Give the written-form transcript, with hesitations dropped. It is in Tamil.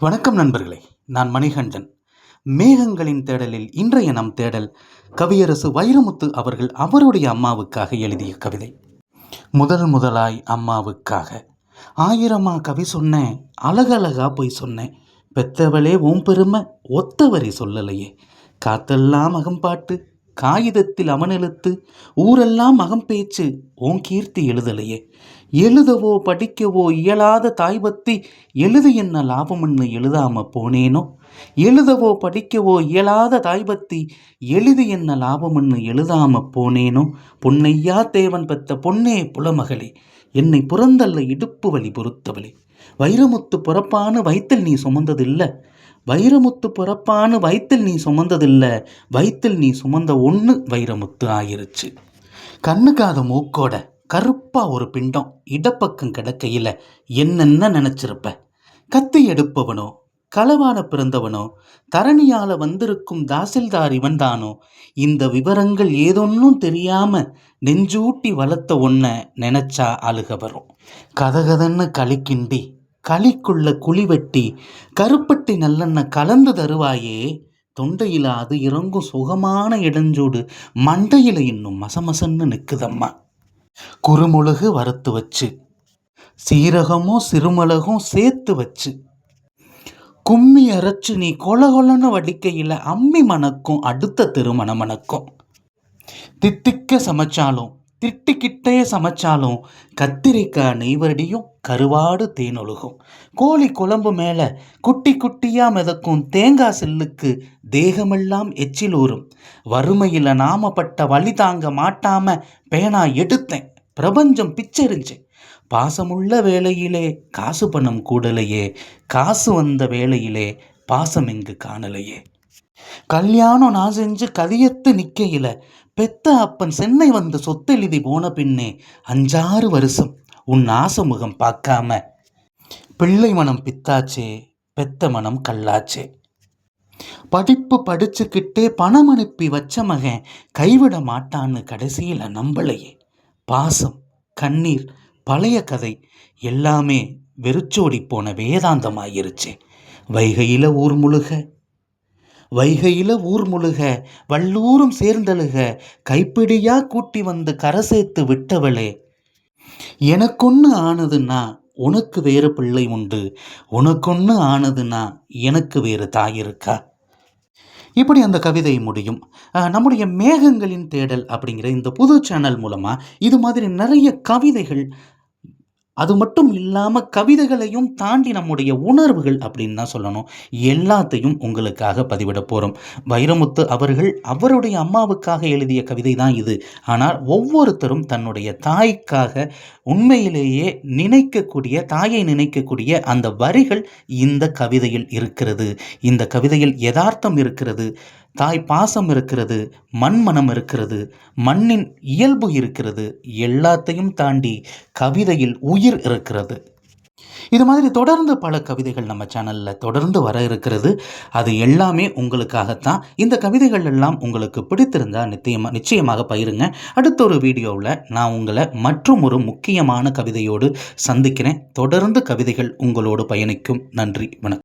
வணக்கம் நண்பர்களே, நான் மணிகண்டன். மேகங்களின் தேடலில் இன்றைய நம் தேடல் கவியரசு வைரமுத்து அவர்கள் அவருடைய அம்மாவுக்காக எழுதிய கவிதை. முதலாய் அம்மாவுக்காக ஆயிரமா கவி சொன்னேன், அழகழகா போய் சொன்னேன். பெத்தவளே ஓம் பெருமை ஒத்தவரி சொல்லலையே. காத்தெல்லாம் அகம்பாட்டு காகிதத்தில் அவன் எழுத்து, ஊரெல்லாம் அகம்பேச்சு ஓன் கீர்த்தி எழுதலையே. எழுதவோ படிக்கவோ இயலாத தாய் பத்தி எழுது என்ன லாபம்னு எழுதாம போனேனோ. எழுதவோ படிக்கவோ இயலாத தாய் பத்தி எழுது என்ன லாபம்னு எழுதாம போனேனோ. பொன்னையா தேவன் பெத்த பொன்னே புலமகளே, என்னை புறந்தல்ல இடுப்பு வலி பொறுத்தவளே. வைரமுத்து பிறப்பான்னு வயிற்றில் நீ சுமந்ததில்லை. வைரமுத்து பிறப்பான்னு வயிற்றில் நீ சுமந்ததில்லை. வயிற்றில் நீ சுமந்த ஒன்று வைரமுத்து ஆயிருச்சு. கண்ணுக்காத மூக்கோட கருப்பா ஒரு பிண்டம் இடப்பக்கம் கிடக்கையில் என்னென்ன நினச்சிருப்ப. கத்தி எடுப்பவனோ களவான பிறந்தவனோ தரணியால வந்திருக்கும் தாசில்தார் இவன்தானோ. இந்த விவரங்கள் ஏதொன்னும் தெரியாம நெஞ்சூட்டி வளர்த்த ஒன்ன நினைச்சா அழுக வரும். கதகதன்னு களிக்கிண்டி களிக்குள்ள குழி வெட்டி கருப்பட்டி நல்லெண்ணெய் கலந்து தருவாயே. தொண்டையில் அது இறங்கும் சுகமான இடைஞ்சூடு மண்டையில் இன்னும் மசமசன்னு நிற்குதம்மா. குறுமுழுகு வறுத்து வச்சு சீரகமும் சிறுமிளகும் சேர்த்து வச்சு கும்மி அரைச்சு நீ கொலகொலன்னு வடிக்கையில் அம்மி மணக்கும் அடுத்த திருமண மணக்கும். தித்திக்க சமைச்சாலும் திட்டிக்கிட்டே சமைச்சாலும் கத்திரிக்காய் நெய்வடியும் கருவாடு தேனொழுகும். கோழி குழம்பு மேலே குட்டி குட்டியாக மிதக்கும் தேங்காய் சில்லுக்கு தேகமெல்லாம் எச்சில் ஊறும். வறுமையில் நாமப்பட்ட வழி தாங்க மாட்டாம பேனா எடுத்தேன், பிரபஞ்சம் பிச்சரிஞ்சேன். பாசமுள்ள வேளையிலே காசு பணம் கூடலையே, காசு வந்த வேளையிலே பாசம் இங்கு காணலையே. கல்யாணம் நான் செஞ்சு கதியத்து நிற்கையில் பெத்த அப்பன் சென்னை வந்து சொத்தெழுதி போன பின்னே 5-6 வருஷம் உன் ஆசமுகம் பார்க்காம பிள்ளை மனம் பித்தாச்சே, பெத்த மனம் கல்லாச்சே. படிப்பு படிச்சுக்கிட்டே பணம் அனுப்பி வச்ச மகன் கைவிட மாட்டான்னு கடைசியில் நம்பலையே. பாசம் கண்ணீர் பழைய கதை எல்லாமே வெறிச்சோடி போன வேதாந்தமாயிருச்சே. வைகையில் ஊர் முழுக வல்லூரும் சேர்ந்தழுக கைப்பிடியா கூட்டி வந்து கரை சேர்த்து விட்டவளே. எனக்கொன்று ஆனதுன்னா உனக்கு வேறு பிள்ளை உண்டு, உனக்கொன்று ஆனதுன்னா எனக்கு வேறு தாய் இருக்கா. இப்படி அந்த கவிதை முடியும். நம்முடைய மேகங்களின் தேடல் அப்படிங்கிற இந்த புது சேனல் மூலமாக இது மாதிரி நிறைய கவிதைகள், அது மட்டும் இல்லாமல் கவிதைகளையும் தாண்டி நம்முடைய உணர்வுகள் அப்படின்னு தான் சொல்லணும், எல்லாத்தையும் உங்களுக்காக பதிவிட போகிறோம். வைரமுத்து அவர்கள் அவருடைய அம்மாவுக்காக எழுதிய கவிதை தான் இது. ஆனால் ஒவ்வொருத்தரும் தன்னுடைய தாய்க்காக உண்மையிலேயே தாயை நினைக்கக்கூடிய அந்த வரிகள் இந்த கவிதையில் இருக்கிறது. இந்த கவிதையில் யதார்த்தம் இருக்கிறது, தாய் பாசம் இருக்கிறது, மண்மனம் இருக்கிறது, மண்ணின் இயல்பு இருக்கிறது. எல்லாத்தையும் தாண்டி கவிதையில் உயிர் இருக்கிறது. இது மாதிரி தொடர்ந்து பல கவிதைகள் நம்ம சேனலில் தொடர்ந்து வர இருக்கிறது. அது எல்லாமே உங்களுக்காகத்தான். இந்த கவிதைகள் எல்லாம் உங்களுக்கு பிடித்திருந்தால் நிச்சயமாக பகிருங்க. அடுத்த ஒரு வீடியோவில் நான் உங்களை மற்றும் ஒரு முக்கியமான கவிதையோடு சந்திக்கிறேன். தொடர்ந்து கவிதைகள் உங்களோடு பயணிக்கும். நன்றி, வணக்கம்.